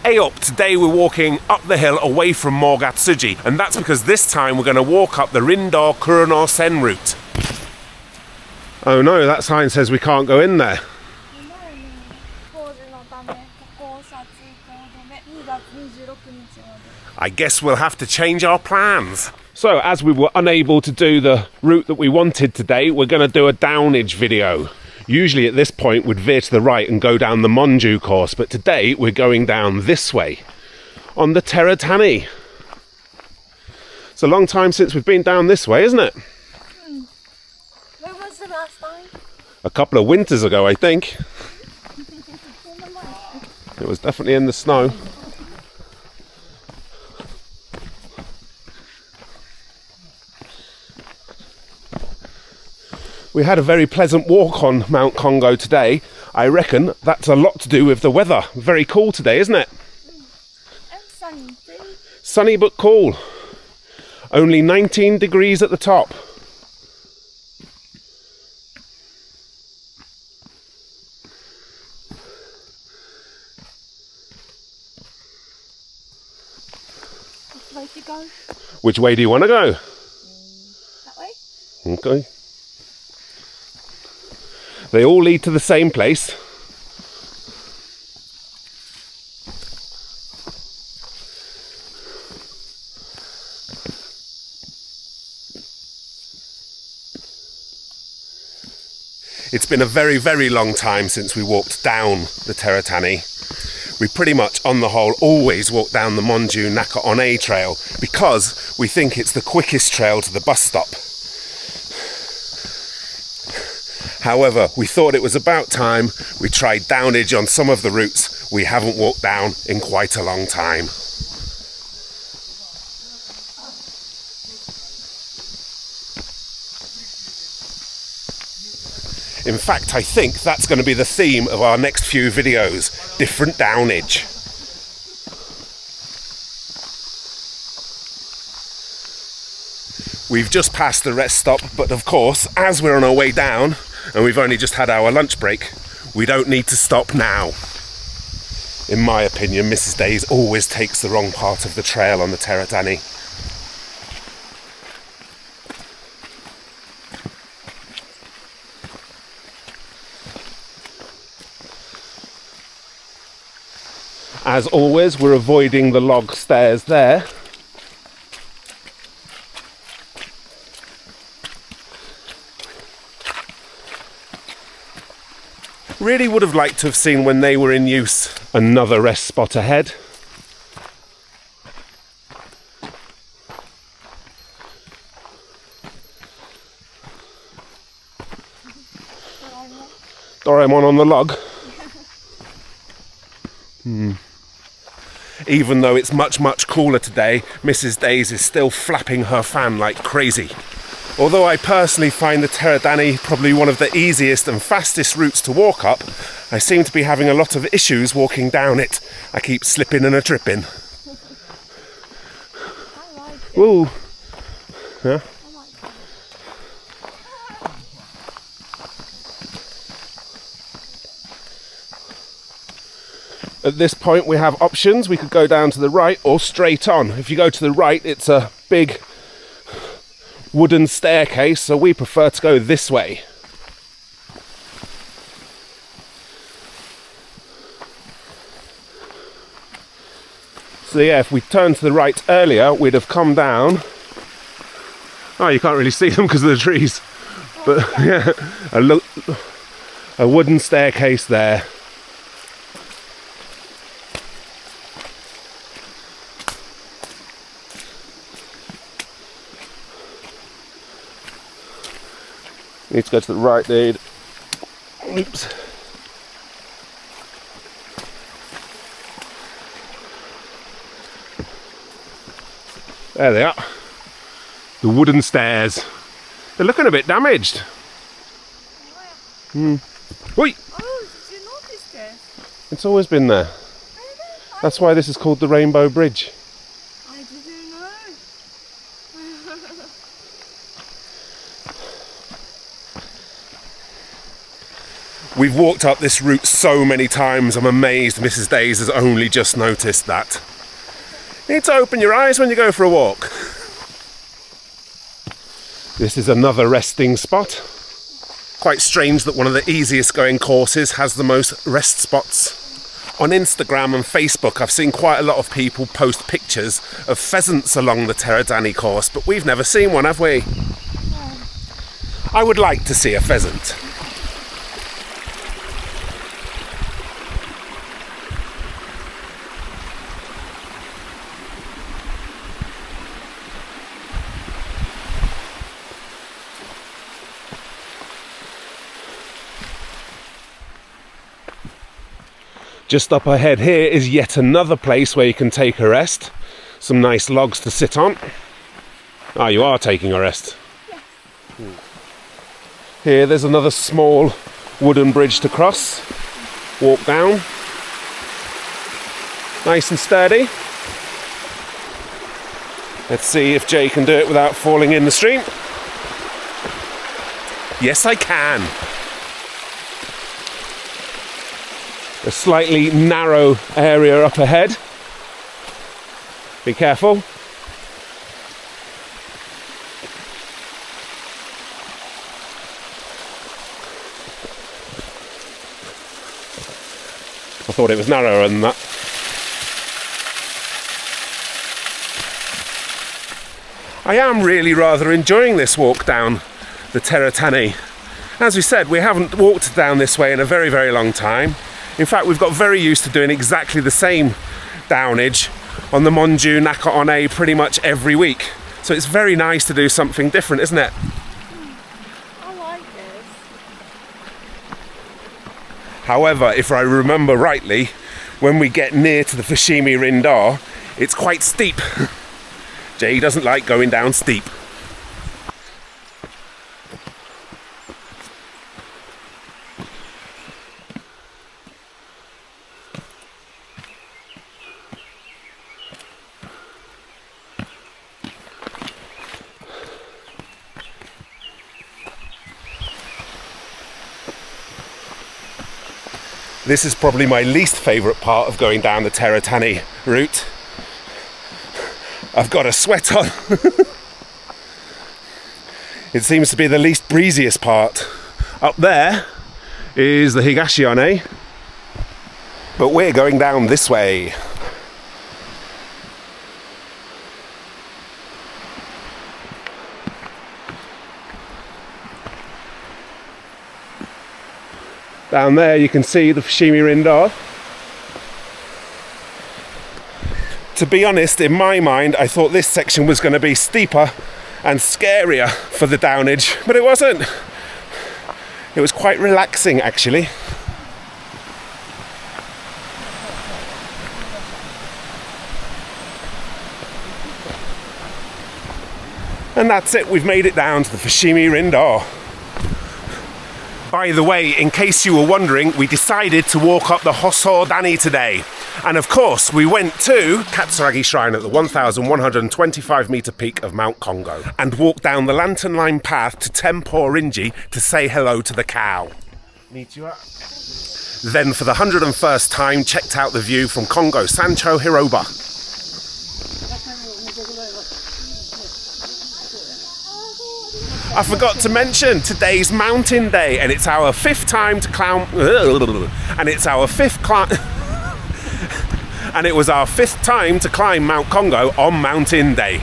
Hey up, today we're walking up the hill away from Mt Kongo, and that's because this time we're going to walk up the Rindou Kuru No Sen route. Oh no, that sign says we can't go in there. I guess we'll have to change our plans. So, as we were unable to do the route that we wanted today, we're going to do a downage video. Usually at this point we'd veer to the right and go down the Monju course, but today we're going down this way, on the Teratani. It's a long time since we've been down this way, isn't it? When was the last time? A couple of winters ago, I think. It was definitely in the snow. We had a very pleasant walk on Mt Kongo today. I reckon that's a lot to do with the weather. Very cool today, isn't it? And sunny too. Sunny but cool. Only 19 degrees at the top. Which way to go? Which way do you want to go? That way? Okay. They all lead to the same place. It's been a very, very long time since we walked down the Teratani. We pretty much, on the whole, always walk down the Monju Naka on A trail because we think it's the quickest trail to the bus stop. However, we thought it was about time we tried downage on some of the routes we haven't walked down in quite a long time. In fact, I think that's going to be the theme of our next few videos, different downage. We've just passed the rest stop, but of course, as we're on our way down, and we've only just had our lunch break, we don't need to stop now. In my opinion, Mrs. Days always takes the wrong part of the trail on the Teratani. As always, we're avoiding the log stairs there. Really would have liked to have seen when they were in use another rest spot ahead. Doraemon on the log. Even though it's much, much cooler today, Mrs. Days is still flapping her fan like crazy. Although I personally find the Teratani probably one of the easiest and fastest routes to walk up, I seem to be having a lot of issues walking down it. I keep slipping and tripping. I like it. Woo! Yeah. I like it. At this point we have options. We could go down to the right or straight on. If you go to the right, it's a big wooden staircase, so we prefer to go this way. So yeah, if we turned to the right earlier, we'd have come down. Oh, you can't really see them because of the trees. But yeah, a wooden staircase there. Need to go to the right, dude. Oops. There they are. The wooden stairs. They're looking a bit damaged. Oi! Oh, did you notice this? It's always been there. That's why this is called the Rainbow Bridge. I didn't know. We've walked up this route so many times, I'm amazed Mrs. Days has only just noticed that. You need to open your eyes when you go for a walk. This is another resting spot. Quite strange that one of the easiest going courses has the most rest spots. On Instagram and Facebook, I've seen quite a lot of people post pictures of pheasants along the Teratani course, but we've never seen one, have we? I would like to see a pheasant. Just up ahead here is yet another place where you can take a rest. Some nice logs to sit on. Ah, you are taking a rest. Yes. Here there's another small wooden bridge to cross. Walk down. Nice and sturdy. Let's see if Jay can do it without falling in the stream. Yes, I can. A slightly narrow area up ahead. Be careful. I thought it was narrower than that. I am really rather enjoying this walk down the Teratani. As we said, we haven't walked down this way in a very, very long time. In fact, we've got very used to doing exactly the same downage on the Monju Nakaone pretty much every week. So it's very nice to do something different, isn't it? I like this. However, if I remember rightly, when we get near to the Fushimi Rindou, it's quite steep. Jay doesn't like going down steep. This is probably my least favourite part of going down the Teratani route. I've got a sweat on. It seems to be the least breeziest part. Up there is the Higashione, but we're going down this way. Down there you can see the Fushimi Rindou. To be honest, in my mind, I thought this section was going to be steeper and scarier for the downage, but it wasn't. It was quite relaxing, actually. And that's it, we've made it down to the Fushimi Rindou. By the way, in case you were wondering, we decided to walk up the HosoO Dani today. And of course, we went to Katsuragi Shrine at the 1,125 metre peak of Mt Kongo and walked down the lantern line path to Tempo-Rinji to say hello to the cow. Then for the 101st time, checked out the view from Kongo Sancho Hiroba. I forgot to mention today's mountain day, and it's our fifth time to climb. And it's our fifth climb. And it was our fifth time to climb Mount Kongo on Mountain Day.